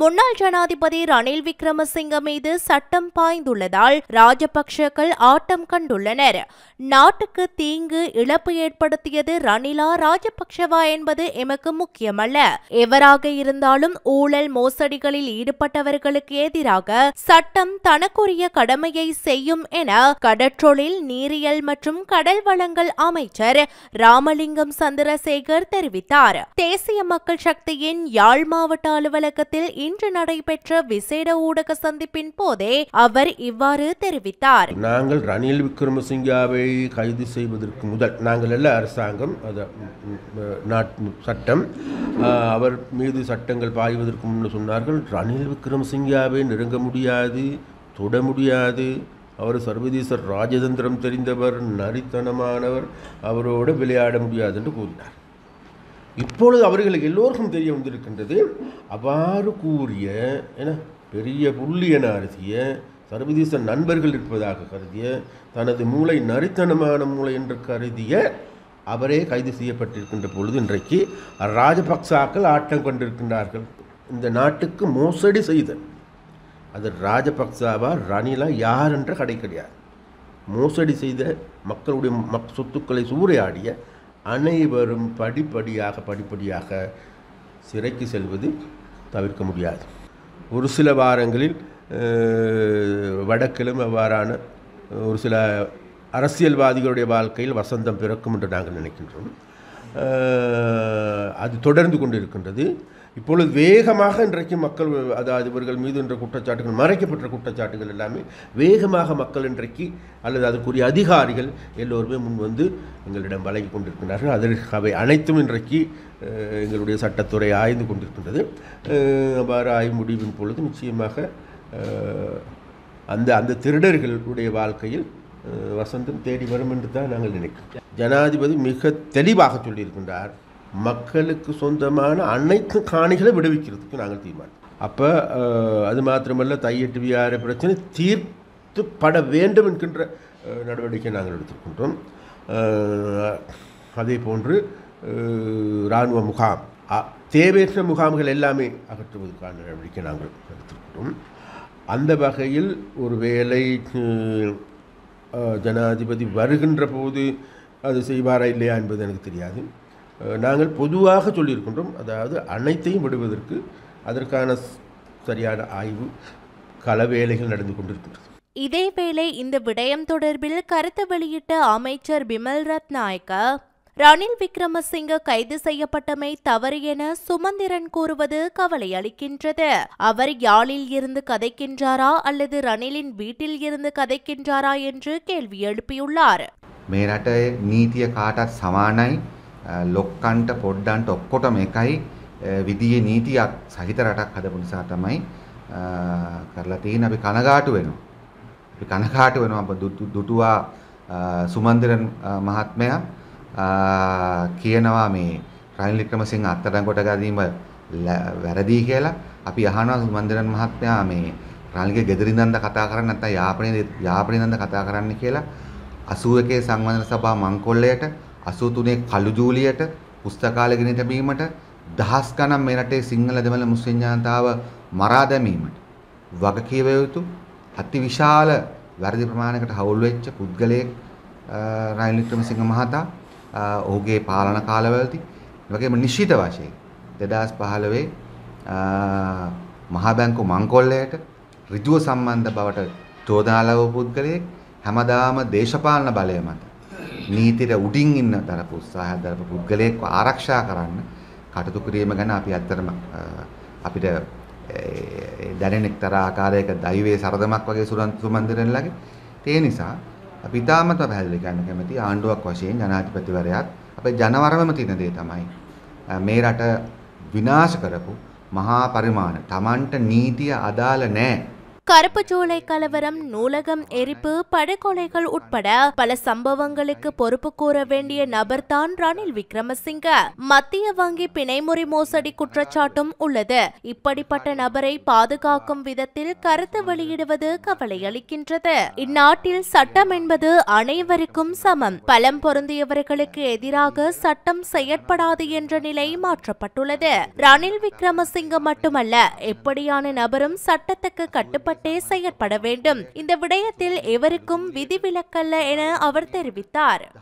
முன்னாள் ஜனாதிபதி ரணில் விக்ரமசிங்க மீது சட்டம் பாய்ந்துள்ளதால் ராஜபக்ஷக்கள் ஆட்டம் கண்டுள்ளனர். நாட்டுக்கு தீங்கு இழப்பு ஏற்படுத்தியது ரணிலா ராஜபக்ஷவா என்பது எமக்கு முக்கியமல்ல. எவராக இருந்தாலும் ஊழல் மோசடிகளில் ஈடுபட்டவர்களுக்கு எதிராக சட்டம் தனக்குரிய கடமையை செய்யும் என கடற்றொழில் நீரியல் மற்றும் கடல் வளங்கள் அமைச்சர் ராமலிங்கம் சந்திரசேகர் தெரிவித்தார். தேசிய மக்கள் சக்தியின் யாழ் மாவட்ட அலுவலகத்தில் இன்று நடைபெற்ற விசேட ஊடக சந்திப்பின் போதே அவர் இவ்வாறு தெரிவித்தார். நாங்கள் ரணில் விக்ரமசிங்காவை கைது செய்வதற்கு முதல் நாங்கள் எல்லாம் அரசாங்கம் சட்டம் அவர் மீது சட்டங்கள் பாய்வதற்கு முன்னு சொன்னார்கள், ரணில் விக்ரமசிங்காவை நெருங்க முடியாது, தொட முடியாது, அவர் சர்வதேச ராஜதந்திரம் தெரிந்தவர், நரித்தனமானவர், அவரோடு விளையாட முடியாது என்று கூறினார். இப்பொழுது அவர்களுக்கு எல்லோருக்கும் தெரிய வந்திருக்கின்றது, அவ்வாறு கூறிய பெரிய புள்ளி என அருதிய சர்வதேச நண்பர்கள் இருப்பதாக கருதிய, தனது மூளை நரித்தனமான மூளை என்று கருதிய அவரே கைது செய்யப்பட்டிருக்கின்ற பொழுது இன்றைக்கு ராஜபக்சாக்கள் ஆட்டம் கொண்டிருக்கின்றார்கள். இந்த நாட்டுக்கு மோசடி செய்த அது ராஜபக்சாவா ரணிலா யார் என்ற கடை கிடையாது. மோசடி செய்த மக்களுடைய சொத்துக்களை சூறையாடிய அனைவரும் படிப்படியாக சிறைக்கு செல்வது தவிர்க்க முடியாது. ஒரு சில வாரங்களில் வடக்கிலும் அவ்வாறான ஒரு சில அரசியல்வாதிகளுடைய வாழ்க்கையில் வசந்தம் பிறக்கும் என்று நாங்கள் நினைக்கின்றோம். அது தொடர்ந்து கொண்டிருக்கின்றது. இப்பொழுது வேகமாக இன்றைக்கு மக்கள், அதாவது இவர்கள் மீது என்ற குற்றச்சாட்டுகள், மறைக்கப்பட்ட குற்றச்சாட்டுகள் எல்லாமே வேகமாக மக்கள் இன்றைக்கு அல்லது அதற்குரிய அதிகாரிகள் எல்லோருமே முன் வந்து எங்களிடம் வழங்கி கொண்டிருக்கின்றார்கள். அதற்கு அவை அனைத்தும் இன்றைக்கு எங்களுடைய சட்டத்துறை ஆய்ந்து கொண்டிருக்கின்றது. அவ்வாறு ஆய்வு முடிவின் பொழுது நிச்சயமாக அந்த திருடர்களுடைய வாழ்க்கையில் வசந்தம் தேடி வரும் என்று தான் நாங்கள் நினைக்கிறோம். ஜனாதிபதி மிக தெளிவாக சொல்லியிருக்கின்றார், மக்களுக்கு சொந்தமான அனைத்து காணிகளை விடுவிக்கிறதுக்கு நாங்கள் தீர்மானம். அப்போ அது மாத்திரமல்ல, தையட்டு வியார பிரச்சனை தீர்த்துப்பட வேண்டும் என்கின்ற நடவடிக்கை நாங்கள் எடுத்துக்கொண்டோம். அதே போன்று இராணுவ முகாம், தேவையற்ற முகாம்கள் எல்லாமே அகற்றுவதற்கான நடவடிக்கை நாங்கள் எடுத்துக்கொண்டோம். அந்த வகையில் ஒரு வேளை ஜனாதிபதி வருகின்ற போது அது செய்வாரா இல்லையா என்பது எனக்கு தெரியாது. நாங்கள் பொதுவாக சொல்லியிருக்கின்றோம், அதாவது அனைத்தையும் விடுவதற்கு அதற்கான சரியான ஆய்வு கள வேலைகள் நடந்து கொண்டிருக்கின்றது. இதேவேளை இந்த விடயம் தொடர்பில் கருத்து வெளியிட்ட அமைச்சர் பிமல் ரத்நாயக்க, ரணில் விக்ரமசிங்க கைது செய்யப்பட்டமை தவறு என சுமந்திரன் கூறுவது கவலை அளிக்கின்றது. அவர் யாழில் இருந்து கதைக்கின்றாரா அல்லது ரணிலின் வீட்டில் இருந்து கதைக்கின்றாரா என்று கேள்வி எழுப்பியுள்ளார். මේ රටේ නීතිය කාටත් සමානයි, ලොක්කන්ට පොඩ්ඩන්ට ඔක්කොටම එකයි විදියේ නීතියක් සහිත රටක් හදපු නිසා තමයි කරලා තියෙන. අපි කනගාටු වෙනවා. අප දුටුවා සුමන්දිරන් මහත්මයා කියනවා මේ රනිල් වික්‍රමසිංහ අත්අඩංගුවට ගැනීම වැරදි කියලා. අපි අහනවා සුමන්දිරන් මහත්මයා මේ රනිල්ගේ ගෙදර ඉඳන්ද කතා කරන්නේ නැත්නම් යාපනයේ ඉඳන්ද කතා කරන්නේ කියලා. 81 සංවර්ධන සභා මංකොල්ලයට, 83 කළු ජූලියට, පුස්තකාලය ගෙන තැබීමට, දහස් ගණන් මේ රටේ සිංහල දෙමළ මුස්ලිම් ජනතාව මරා දැමීමට වගකීව යුතු අතිවිශාල වැරදි ප්‍රමාණයකට හවුල් වෙච්ච පුද්ගලයෙක් රනිල් වික්‍රමසිංහ මහතා. ඔහුගේ පාලන කාලවලදී වගේම නිශ්චිත වශයෙන් 2015 මහා බැංකු මංකොල්ලයට ඍජුව සම්බන්ධ බවට චෝදනා ලැබූ පුද්ගලයෙක් හැමදාම දේශපාලන බලය මත නීතියට උඩින් ඉන්න දරපු උත්සාහයක් දරපු පුද්ගලයෙක්ව ආරක්ෂා කරන්න කටයුතු කිරීම ගැන අපි ඇත්තටම අපිට දැනෙන එක්තරා ආකාරයක දෛවයේ සරදමක් වගේ සුමන්දිරන්ලගේ. ඒ නිසා අපි තාමත් පැහැදිලි කරන්න කැමති ආණ්ඩුවක් වශයෙන් ජනාධිපතිවරයාත් අපේ ජනවරමම තියෙන දේ තමයි මේ රට විනාශ කරපු මහා පරිමාණ Tamanට නීතිය අදාළ නැහැ. கருப்புச்சோலை கலவரம், நூலகம் எரிப்பு, படுகொலைகள் உட்பட பல சம்பவங்களுக்கு பொறுப்பு கூற வேண்டிய நபர்தான் ரணில் விக்ரமசிங்க. மத்திய வங்கி பிணைமுறி மோசடி குற்றச்சாட்டும் உள்ளது. இப்படிப்பட்ட நபரை பாதுகாக்கும் விதத்தில் கருத்து வெளியிடுவது கவலையளிக்கின்றது. இந்நாட்டில் சட்டம் என்பது அனைவருக்கும் சமம். பலம் பொருந்தியவர்களுக்கு எதிராக சட்டம் செயற்படாது என்ற நிலை மாற்றப்பட்டுள்ளது. ரணில் விக்ரமசிங்க மட்டுமல்ல, எப்படியான நபரும் சட்டத்துக்கு கட்டுப்பட்டே செயற்பட வேண்டும். இந்த விடயத்தில் எவருக்கும் விதிவிலக்கல்ல என அவர் தெரிவித்தார்.